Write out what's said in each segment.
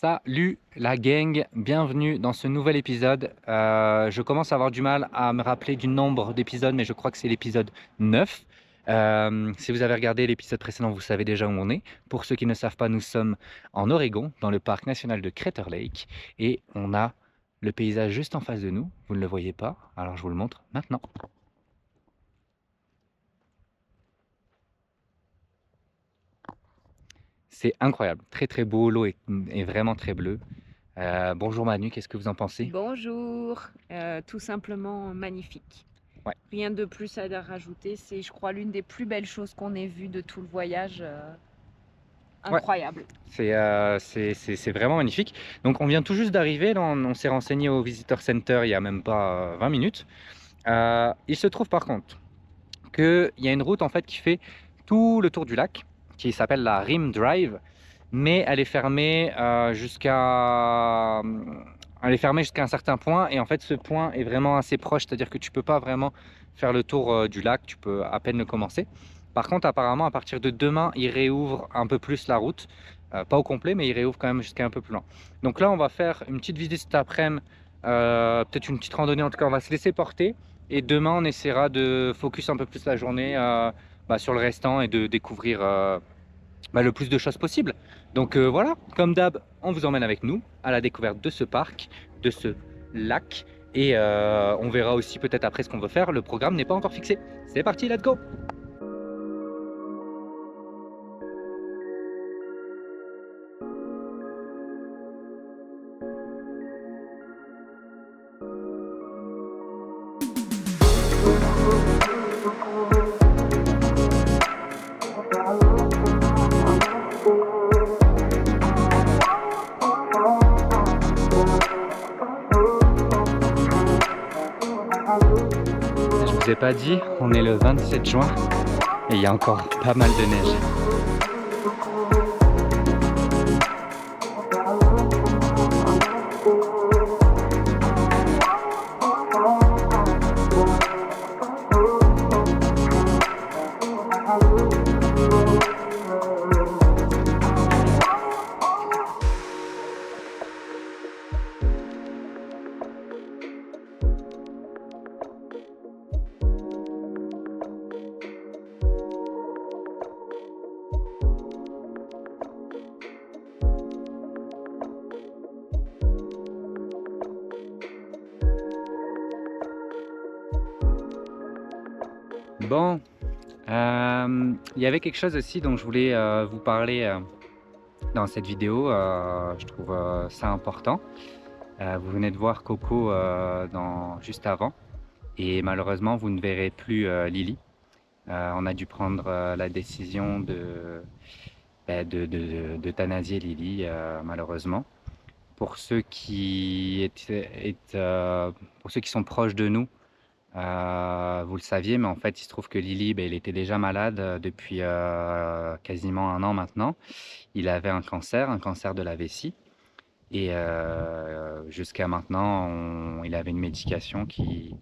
Salut la gang, bienvenue dans ce nouvel épisode. Je commence à avoir du mal à me rappeler du nombre d'épisodes, mais je crois que c'est l'épisode 9. Si vous avez regardé l'épisode précédent, vous savez déjà où on est. Pour ceux qui ne savent pas, nous sommes en Oregon, dans le parc national de Crater Lake, et on a le paysage juste en face de nous. Vous ne le voyez pas, alors je vous le montre maintenant. C'est incroyable, très très beau, l'eau est vraiment très bleue. Bonjour Manu, qu'est-ce que vous en pensez? Bonjour, tout simplement magnifique. Ouais. Rien de plus à rajouter, c'est je crois l'une des plus belles choses qu'on ait vues de tout le voyage. Ouais, Incroyable. c'est vraiment magnifique. Donc on vient tout juste d'arriver, là, on s'est renseigné au Visitor Center il y a même pas 20 minutes. Il se trouve par contre qu'il y a une route en fait qui fait tout le tour du lac, qui s'appelle la Rim Drive, mais elle est fermée jusqu'à un certain point, et en fait ce point est vraiment assez proche, c'est-à-dire que tu peux pas vraiment faire le tour du lac, tu peux à peine le commencer. Par contre, apparemment, à partir de demain, il réouvre un peu plus la route. Pas au complet, mais il réouvre quand même jusqu'à un peu plus loin. Donc là, on va faire une petite visite cet après-midi, peut-être une petite randonnée, en tout cas, on va se laisser porter. Et demain, on essaiera de focus un peu plus la journée sur le restant et de découvrir le plus de choses possible. Donc voilà, comme d'hab, on vous emmène avec nous à la découverte de ce parc, de ce lac. Et on verra aussi peut-être après ce qu'on veut faire. Le programme n'est pas encore fixé. C'est parti, let's go! Je vous ai pas dit, on est le 27 juin et il y a encore pas mal de neige. Bon, il y avait quelque chose aussi dont je voulais vous parler dans cette vidéo. Je trouve ça important. Vous venez de voir Coco juste avant, et malheureusement, vous ne verrez plus Lily. On a dû prendre la décision d'euthanasier Lily, malheureusement. Pour ceux pour ceux qui sont proches de nous, vous le saviez, mais en fait, il se trouve que Lily, il était déjà malade depuis quasiment un an maintenant. Il avait un cancer de la vessie. Et jusqu'à maintenant, il avait une médication qui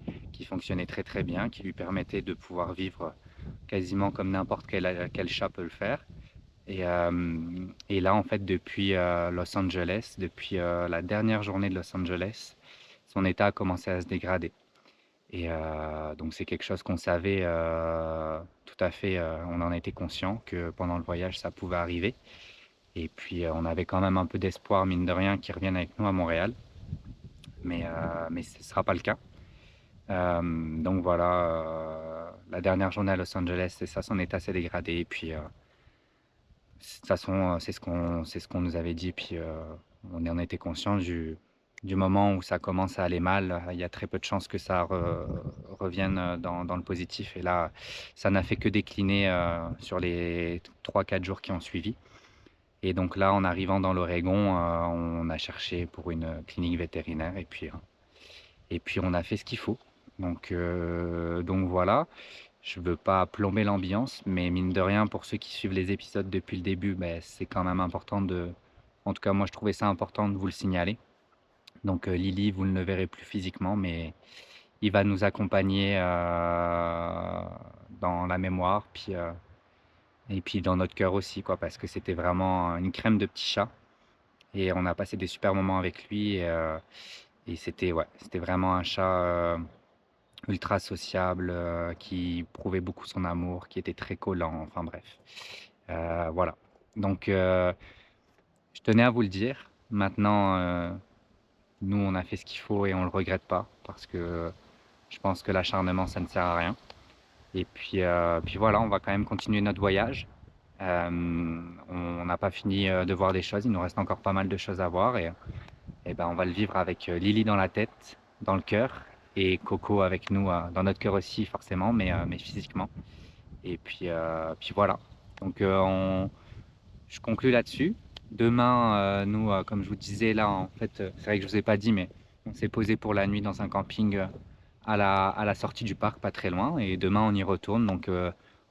fonctionnait très très bien, qui lui permettait de pouvoir vivre quasiment comme n'importe quel chat peut le faire. Et là, en fait, depuis Los Angeles, depuis la dernière journée de Los Angeles, son état a commencé à se dégrader. Et donc c'est quelque chose qu'on savait tout à fait, on en était conscient que pendant le voyage, ça pouvait arriver. Et puis on avait quand même un peu d'espoir, mine de rien, qu'ils reviennent avec nous à Montréal. Mais ce ne sera pas le cas. Donc voilà, la dernière journée à Los Angeles, c'est ça, son état s'est dégradé. Et puis, de toute façon, c'est ce qu'on nous avait dit. Puis, on en était conscient du moment où ça commence à aller mal. Il y a très peu de chances que ça revienne dans le positif. Et là, ça n'a fait que décliner sur les 3-4 jours qui ont suivi. Et donc là, en arrivant dans l'Oregon, on a cherché pour une clinique vétérinaire. Et puis on a fait ce qu'il faut. Donc voilà, je veux pas plomber l'ambiance, mais mine de rien, pour ceux qui suivent les épisodes depuis le début, c'est quand même important en tout cas moi je trouvais ça important de vous le signaler. Donc Lily, vous ne le verrez plus physiquement, mais il va nous accompagner dans la mémoire, et puis dans notre cœur aussi, quoi, parce que c'était vraiment une crème de petit chat. et on a passé des super moments avec lui et c'était ouais, c'était vraiment un chat, ultra sociable, qui prouvait beaucoup son amour, qui était très collant, enfin bref. Voilà. Donc je tenais à vous le dire. Maintenant, nous, on a fait ce qu'il faut et on le regrette pas parce que je pense que l'acharnement, ça ne sert à rien. Et puis voilà, on va quand même continuer notre voyage. On n'a pas fini de voir des choses, il nous reste encore pas mal de choses à voir et ben, on va le vivre avec Lily dans la tête, dans le cœur, et Coco avec nous, dans notre cœur aussi forcément, mais physiquement. Et puis voilà. Donc je conclue là-dessus. Demain, nous, comme je vous disais là, en fait, c'est vrai que je vous ai pas dit, mais on s'est posé pour la nuit dans un camping à la sortie du parc, pas très loin. Et demain, on y retourne, donc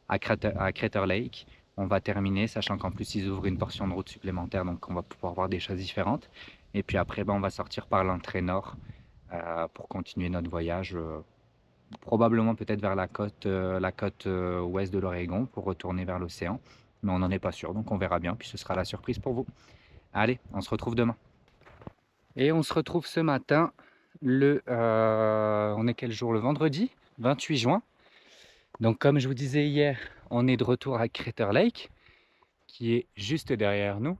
à Crater Lake. On va terminer, sachant qu'en plus, ils ouvrent une portion de route supplémentaire, donc on va pouvoir voir des choses différentes. Et puis après, ben, on va sortir par l'entrée nord pour continuer notre voyage, probablement peut-être vers la côte ouest de l'Oregon pour retourner vers l'océan. Mais on n'en est pas sûr, donc on verra bien, puis ce sera la surprise pour vous. Allez, on se retrouve demain. Et on se retrouve ce matin, on est quel jour? Le vendredi 28 juin. Donc comme je vous disais hier, on est de retour à Crater Lake, qui est juste derrière nous.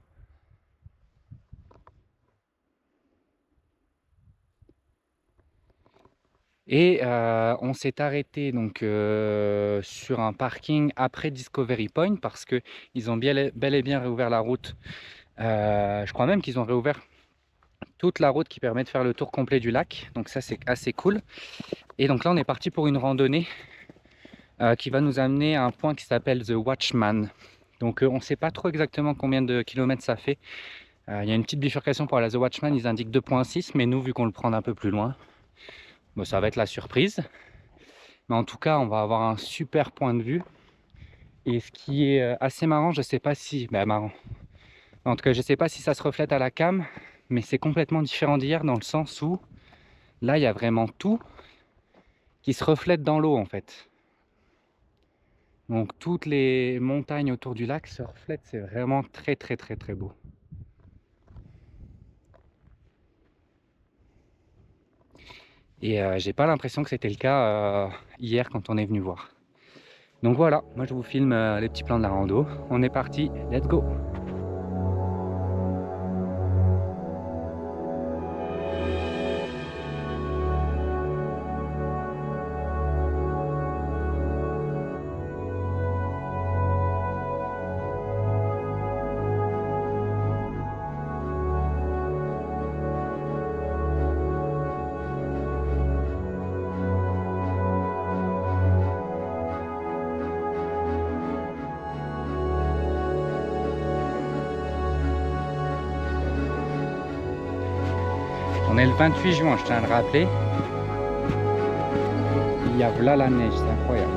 Et on s'est arrêté donc sur un parking après Discovery Point parce qu'ils ont bel et bien réouvert la route. Je crois même qu'ils ont réouvert toute la route qui permet de faire le tour complet du lac. Donc ça, c'est assez cool. Et donc là, on est parti pour une randonnée qui va nous amener à un point qui s'appelle The Watchman. Donc on ne sait pas trop exactement combien de kilomètres ça fait. Il y a une petite bifurcation pour aller à The Watchman, ils indiquent 2,6, mais nous, vu qu'on le prend un peu plus loin, bon, ça va être la surprise. Mais en tout cas, on va avoir un super point de vue. Et ce qui est assez marrant, je sais pas si... Ben, marrant. En tout cas, je sais pas si ça se reflète à la cam, mais c'est complètement différent d'hier dans le sens où là, il y a vraiment tout qui se reflète dans l'eau en fait. Donc toutes les montagnes autour du lac se reflètent, c'est vraiment très très très très beau. Et j'ai pas l'impression que c'était le cas hier quand on est venu voir. Donc voilà, moi je vous filme les petits plans de la rando. On est parti, let's go! On est le 28 juin, je tiens à le rappeler. Il y a là la neige, c'est incroyable.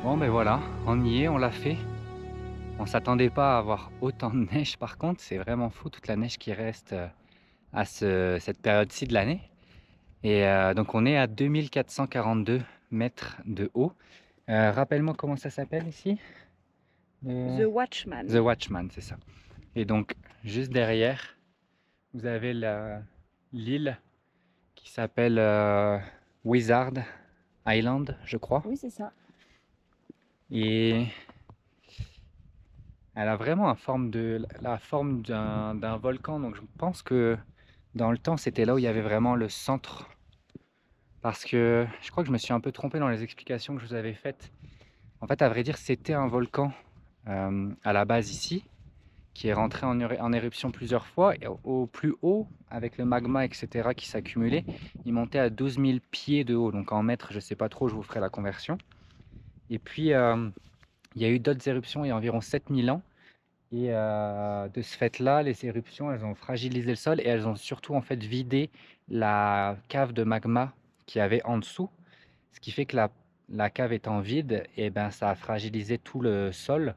Bon ben voilà, on y est, on l'a fait. On s'attendait pas à avoir autant de neige par contre, c'est vraiment fou toute la neige qui reste à cette période-ci de l'année. Et donc on est à 2442 mètres de haut. Rappelle-moi comment ça s'appelle ici? The Watchman. The Watchman, c'est ça. Et donc, juste derrière, vous avez l'île qui s'appelle Wizard Island, je crois. Oui, c'est ça. Et elle a vraiment la forme d'un volcan. Donc, je pense que dans le temps, c'était là où il y avait vraiment le centre. Parce que je crois que je me suis un peu trompé dans les explications que je vous avais faites. En fait, à vrai dire, c'était un volcan à la base ici, qui est rentré en éruption plusieurs fois. Et au plus haut, avec le magma, etc., qui s'accumulait, il montait à 12 000 pieds de haut. Donc en mètres, je ne sais pas trop, je vous ferai la conversion. Et puis, il y a eu d'autres éruptions il y a environ 7000 ans. Et de ce fait-là, les éruptions, elles ont fragilisé le sol et elles ont surtout en fait vidé la cave de magma qu'il y avait en dessous. Ce qui fait que la cave étant vide, et ben, ça a fragilisé tout le sol.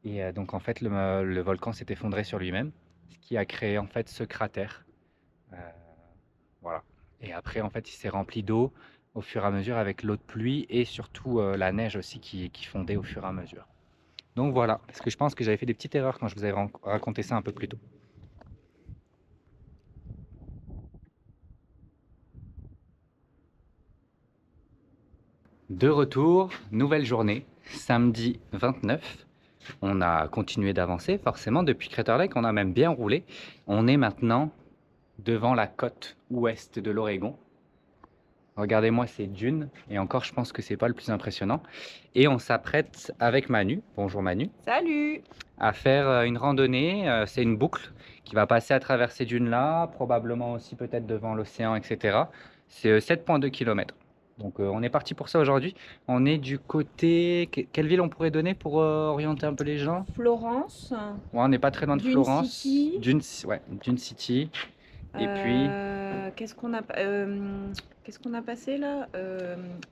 Et donc en fait, le volcan s'est effondré sur lui-même, ce qui a créé en fait ce cratère. Euh, voilà. Et après, en fait, il s'est rempli d'eau au fur et à mesure avec l'eau de pluie et surtout la neige aussi qui fondait au fur et à mesure. Donc voilà, parce que je pense que j'avais fait des petites erreurs quand je vous avais raconté ça un peu plus tôt. De retour, nouvelle journée, samedi 29. On a continué d'avancer, forcément, depuis Crater Lake, on a même bien roulé. On est maintenant devant la côte ouest de l'Oregon. Regardez-moi ces dunes, et encore, je pense que c'est pas le plus impressionnant. Et on s'apprête avec Manu, bonjour Manu, Salut! à faire une randonnée. C'est une boucle qui va passer à travers ces dunes-là, probablement aussi peut-être devant l'océan, etc. C'est 7,2 km. Donc on est parti pour ça aujourd'hui. On est du côté... Quelle ville on pourrait donner pour orienter un peu les gens? Florence, Ouais, on n'est pas très loin de Dune Florence. City. Ouais, Dune City. Et puis Qu'est-ce qu'on a passé là?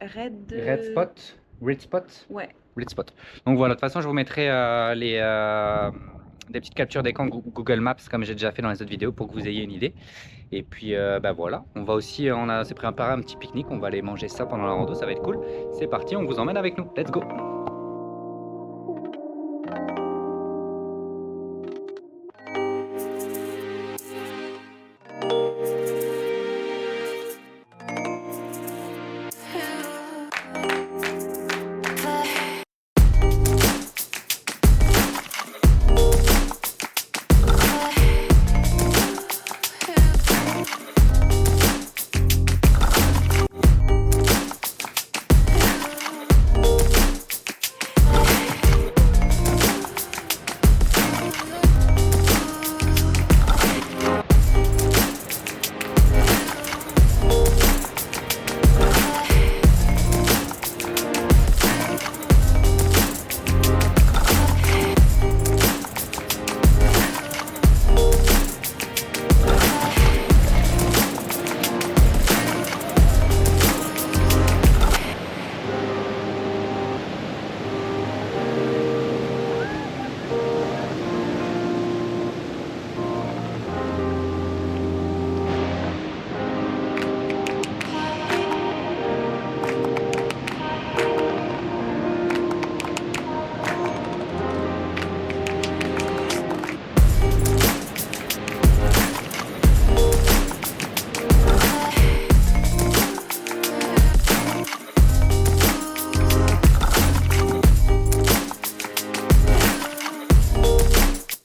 Red Spot. Red Spot. Ouais. Red Spot. Donc voilà, de toute façon, je vous mettrai des petites captures d'écran Google Maps comme j'ai déjà fait dans les autres vidéos pour que vous ayez une idée. Et puis bah voilà, on va aussi, s'est préparé un petit pique-nique, on va aller manger ça pendant la rando, ça va être cool. C'est parti, on vous emmène avec nous. Let's go!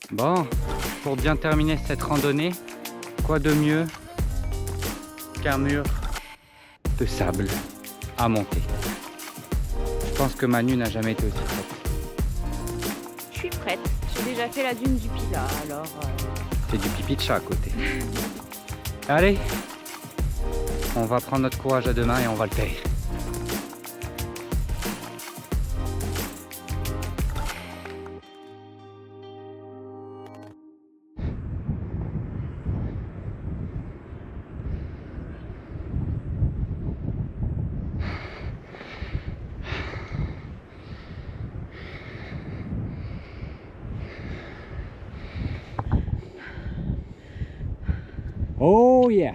Bon, pour bien terminer cette randonnée, quoi de mieux qu'un mur de sable à monter. Je pense que Manu n'a jamais été aussi prête. Je suis prête. J'ai déjà fait la dune du Pilat, alors... C'est du pipi de chat à côté. Allez, on va prendre notre courage à deux mains et on va le faire. Oh yeah!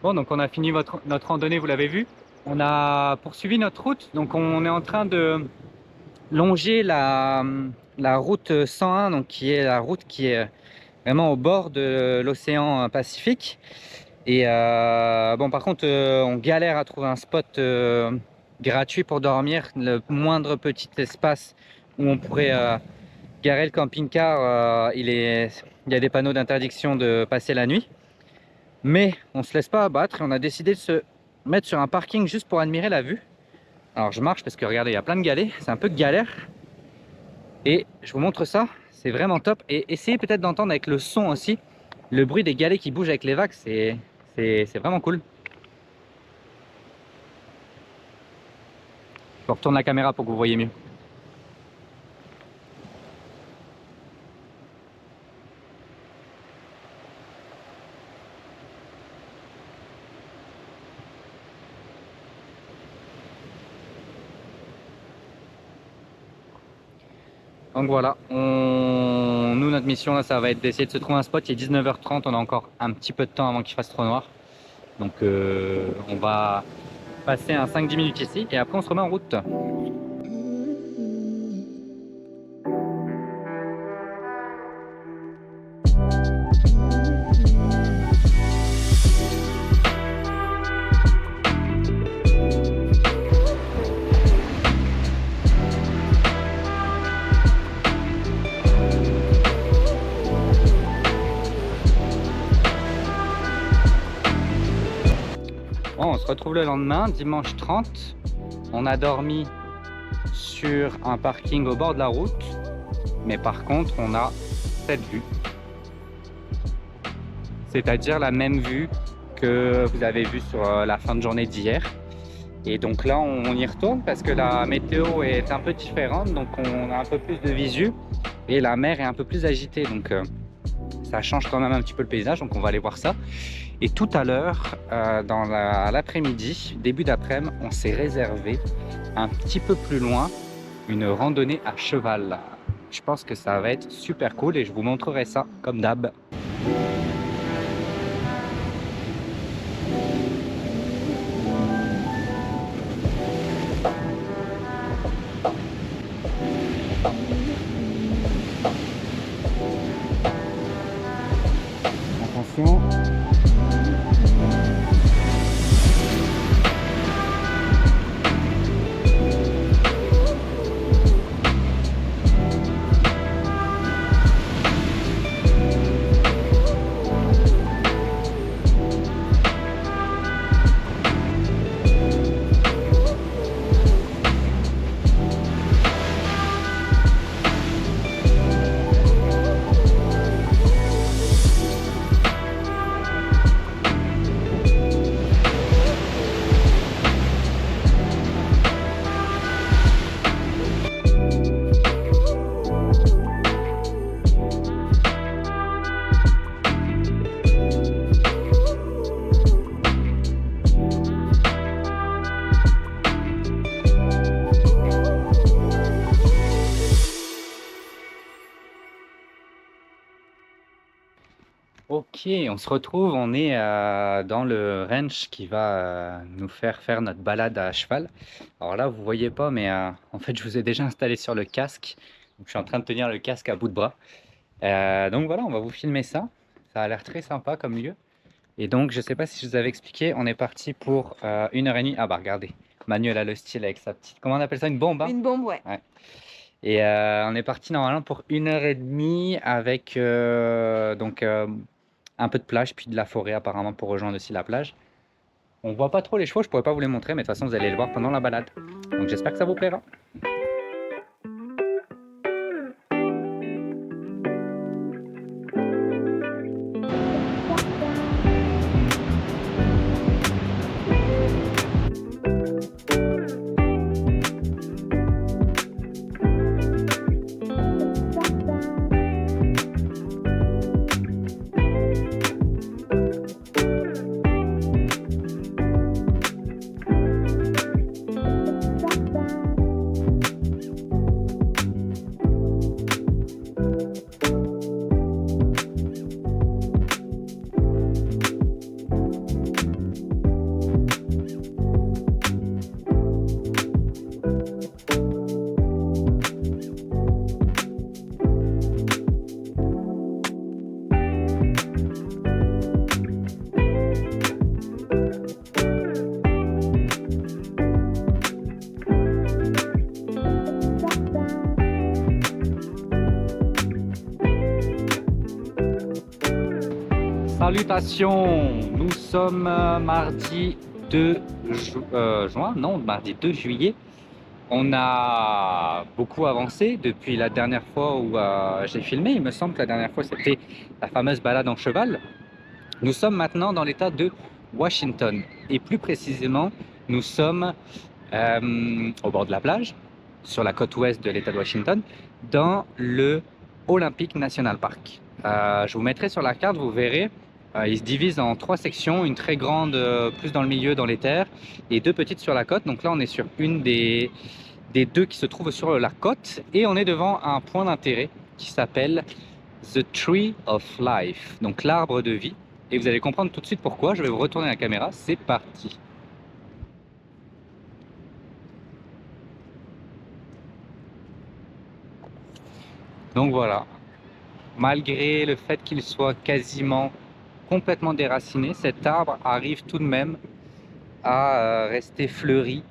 Bon, donc on a fini notre randonnée, vous l'avez vu. On a poursuivi notre route, donc on est en train de longé la route 101, donc qui est la route qui est vraiment au bord de l'océan Pacifique. Et bon, par contre, on galère à trouver un spot gratuit pour dormir, le moindre petit espace où on pourrait garer le camping-car. Il y a des panneaux d'interdiction de passer la nuit, mais on se laisse pas abattre et on a décidé de se mettre sur un parking juste pour admirer la vue. Alors je marche parce que regardez, il y a plein de galets, c'est un peu de galère. Et je vous montre ça, c'est vraiment top. Et essayez peut-être d'entendre avec le son aussi, le bruit des galets qui bougent avec les vagues, c'est vraiment cool. Je retourne la caméra pour que vous voyez mieux. Donc voilà, nous notre mission là, ça va être d'essayer de se trouver un spot. Il est 19h30, on a encore un petit peu de temps avant qu'il fasse trop noir. Donc on va passer un 5-10 minutes ici et après on se remet en route. Bon, on se retrouve le lendemain, dimanche 30. On a dormi sur un parking au bord de la route, mais par contre on a cette vue, c'est-à-dire la même vue que vous avez vue sur la fin de journée d'hier. Et donc là on y retourne parce que la météo est un peu différente, donc on a un peu plus de visu et la mer est un peu plus agitée, donc ça change quand même un petit peu le paysage, donc on va aller voir ça. Et tout à l'heure, dans l'après-midi, début d'après-midi, on s'est réservé un petit peu plus loin une randonnée à cheval. Je pense que ça va être super cool et je vous montrerai ça comme d'hab. Attention. Ok, on se retrouve, on est dans le ranch qui va nous faire notre balade à cheval. Alors là, vous voyez pas, mais en fait, je vous ai déjà installé sur le casque. Donc, je suis en train de tenir le casque à bout de bras. Donc voilà, on va vous filmer ça. Ça a l'air très sympa comme lieu. Et donc, je sais pas si je vous avais expliqué, on est parti pour 1h30. Ah bah regardez, Manuel a le style avec sa petite... Comment on appelle ça? Une bombe, hein? Une bombe, ouais. Ouais. Et on est parti normalement pour 1h30 avec un peu de plage, puis de la forêt apparemment pour rejoindre aussi la plage. On voit pas trop les chevaux, je pourrais pas vous les montrer, mais de toute façon vous allez les voir pendant la balade. Donc j'espère que ça vous plaira. Salutations! Nous sommes mardi 2 juin, non, mardi 2 juillet. On a beaucoup avancé depuis la dernière fois où j'ai filmé. Il me semble que la dernière fois c'était la fameuse balade en cheval. Nous sommes maintenant dans l'état de Washington et plus précisément nous sommes au bord de la plage, sur la côte ouest de l'état de Washington, dans le Olympic National Park. Je vous mettrai sur la carte, vous verrez, il se divise en 3 sections, une très grande plus dans le milieu dans les terres et 2 petites sur la côte. Donc là on est sur une des 2 qui se trouvent sur la côte et on est devant un point d'intérêt qui s'appelle The Tree of Life, donc l'arbre de vie. Et vous allez comprendre tout de suite pourquoi. Je vais vous retourner la caméra, c'est parti. Donc voilà, malgré le fait qu'il soit quasiment complètement déraciné, cet arbre arrive tout de même à rester fleuri.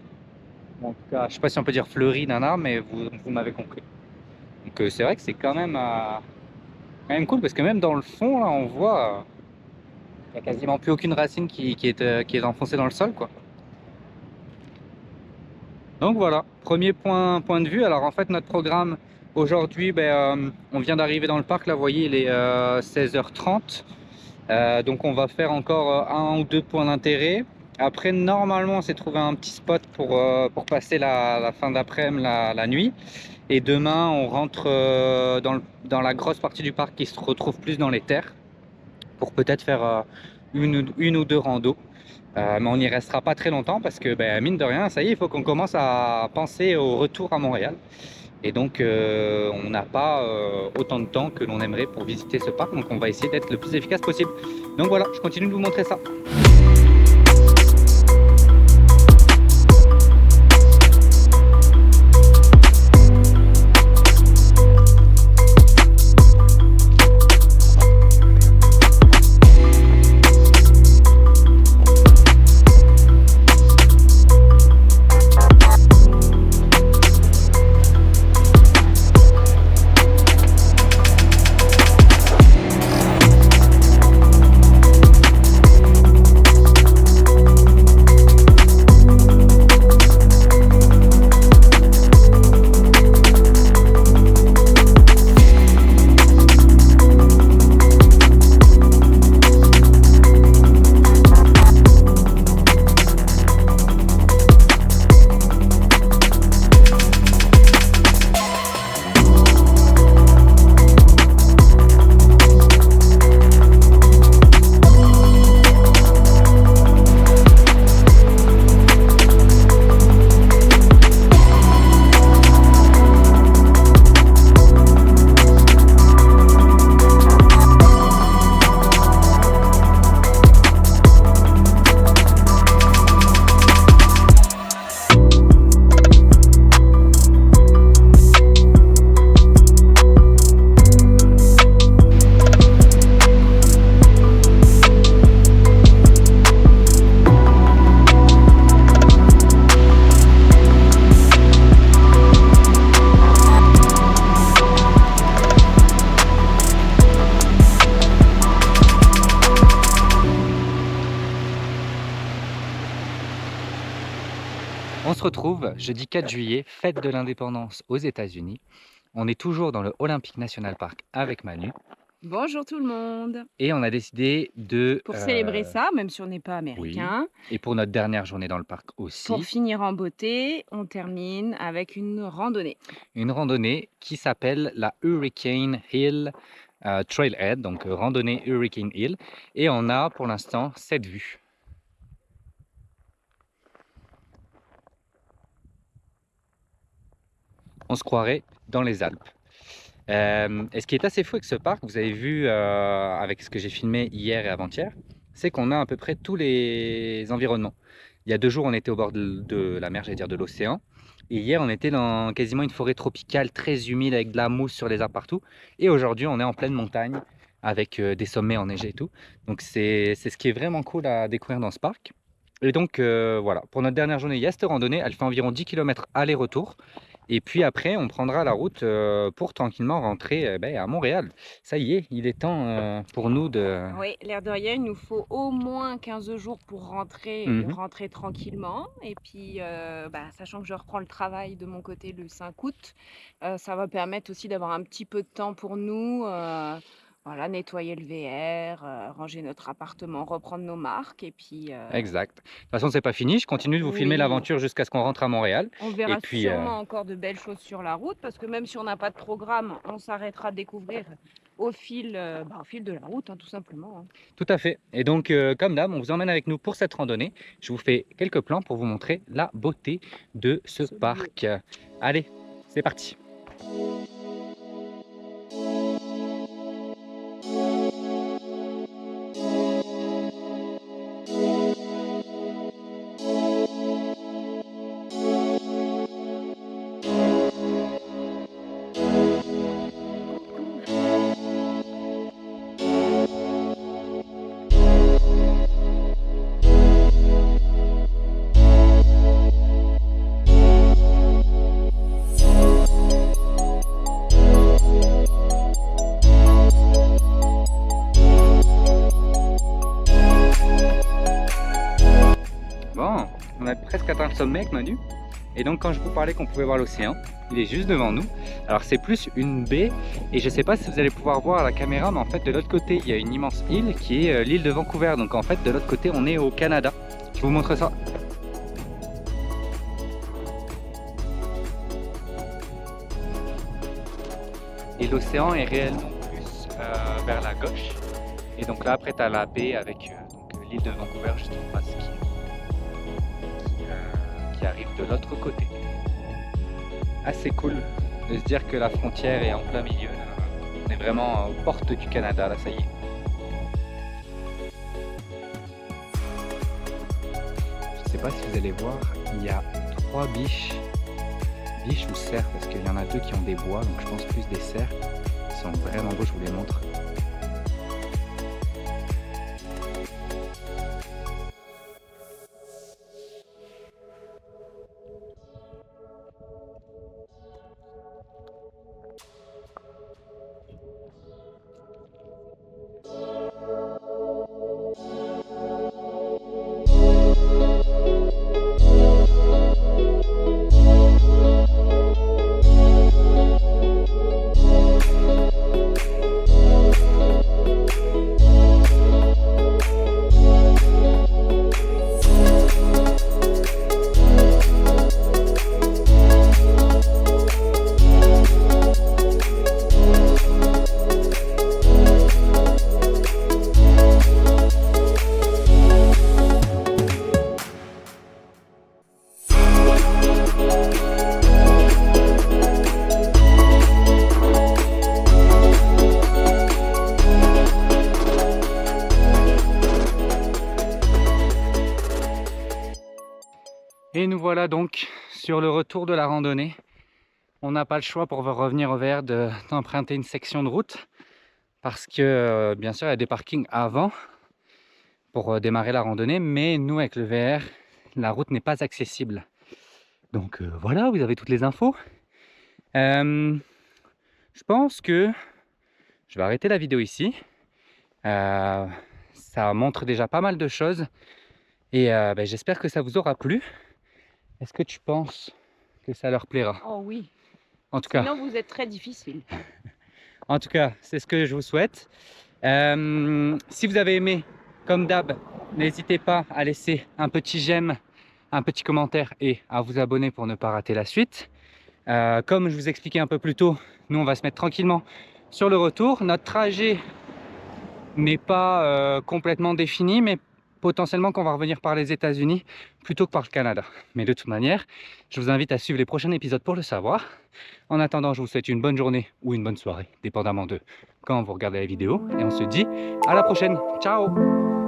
En tout cas, je ne sais pas si on peut dire fleuri d'un arbre, mais vous m'avez compris. Donc c'est vrai que c'est quand même cool, parce que même dans le fond, là, on voit il n'y a quasiment plus aucune racine qui est enfoncée dans le sol, quoi. Donc voilà, premier point de vue. Alors en fait, notre programme aujourd'hui, on vient d'arriver dans le parc, là vous voyez il est 16h30, donc on va faire encore 1 ou 2 points d'intérêt. Après normalement on s'est trouvé un petit spot pour passer la fin d'après-midi, la nuit, et demain on rentre dans la grosse partie du parc qui se retrouve plus dans les terres pour peut-être faire une ou 2 randos. Mais on n'y restera pas très longtemps parce que mine de rien, ça y est, il faut qu'on commence à penser au retour à Montréal. Et donc on n'a pas autant de temps que l'on aimerait pour visiter ce parc, donc on va essayer d'être le plus efficace possible. Donc voilà, je continue de vous montrer ça. On se retrouve jeudi 4 juillet, fête de l'indépendance aux États-Unis. On est toujours dans le Olympic National Park avec Manu. Bonjour tout le monde. Et on a décidé de... Pour célébrer ça, même si on n'est pas américain. Oui. Et pour notre dernière journée dans le parc aussi. Pour finir en beauté, on termine avec une randonnée. Une randonnée qui s'appelle la Hurricane Hill Trailhead, donc randonnée Hurricane Hill. Et on a pour l'instant 7 vues. On se croirait dans les Alpes. Et ce qui est assez fou avec ce parc, vous avez vu avec ce que j'ai filmé hier et avant-hier, c'est qu'on a à peu près tous les environnements. Il y a 2 jours, on était au bord de la mer, j'allais dire de l'océan. Et hier, on était dans quasiment une forêt tropicale très humide avec de la mousse sur les arbres partout. Et aujourd'hui, on est en pleine montagne avec des sommets enneigés et tout. Donc c'est ce qui est vraiment cool à découvrir dans ce parc. Et donc voilà, pour notre dernière journée, il y a cette randonnée, elle fait environ 10 km aller-retour. Et puis après, on prendra la route pour tranquillement rentrer à Montréal. Ça y est, il est temps pour nous de... Oui, l'air de rien, il nous faut au moins 15 jours pour Mhm. rentrer tranquillement. Et puis, sachant que je reprends le travail de mon côté le 5 août, ça va permettre aussi d'avoir un petit peu de temps pour nous. Voilà, nettoyer le VR, ranger notre appartement, reprendre nos marques. Et puis, Exact. De toute façon, c'est pas fini. Je continue de vous filmer oui, l'aventure jusqu'à ce qu'on rentre à Montréal. on Et verra puis, sûrement encore de belles choses sur la route parce que même si on n'a pas de programme, on s'arrêtera de découvrir au fil de la route, hein, tout simplement, hein. tout à fait. Et donc, comme d'hab, on vous emmène avec nous pour cette randonnée. Je vous fais quelques plans pour vous montrer la beauté de ce Ce lieu. parc. Allez, c'est parti. Bon, on a presque atteint le sommet avec Manu. Et donc quand je vous parlais qu'on pouvait voir l'océan, il est juste devant nous. Alors c'est plus une baie et je ne sais pas si vous allez pouvoir voir à la caméra, mais en fait de l'autre côté il y a une immense île qui est l'île de Vancouver. Donc en fait de l'autre côté on est au Canada. Je vous montre ça. Et l'océan est réellement plus vers la gauche. Et donc là après tu as la baie avec l'île de Vancouver juste en face qui arrive de l'autre côté. Assez cool de se dire que la frontière est en plein milieu. Là. On est vraiment aux portes du Canada, là ça y est. Je sais pas si vous allez voir, il y a 3 biches ou cerfs, parce qu'il y en a 2 qui ont des bois, donc je pense plus des cerfs. Ils sont vraiment beaux, je vous les montre. Et nous voilà donc sur le retour de la randonnée. On n'a pas le choix pour revenir au VR d'emprunter une section de route parce que bien sûr il y a des parkings avant pour démarrer la randonnée, mais nous avec le VR, la route n'est pas accessible. Donc voilà, vous avez toutes les infos. Je pense que je vais arrêter la vidéo ici. Ça montre déjà pas mal de choses et j'espère que ça vous aura plu. Est-ce que tu penses que ça leur plaira? Oh oui, En tout cas, sinon vous êtes très difficile. c'est ce que je vous souhaite. Si vous avez aimé, comme d'hab, n'hésitez pas à laisser un petit j'aime, un petit commentaire et à vous abonner pour ne pas rater la suite. Comme je vous expliquais un peu plus tôt, nous on va se mettre tranquillement sur le retour. Notre trajet n'est pas complètement défini, mais potentiellement qu'on va revenir par les États-Unis plutôt que par le Canada. Mais de toute manière, je vous invite à suivre les prochains épisodes pour le savoir. En attendant, je vous souhaite une bonne journée ou une bonne soirée, dépendamment de quand vous regardez la vidéo. Et on se dit à la prochaine. Ciao!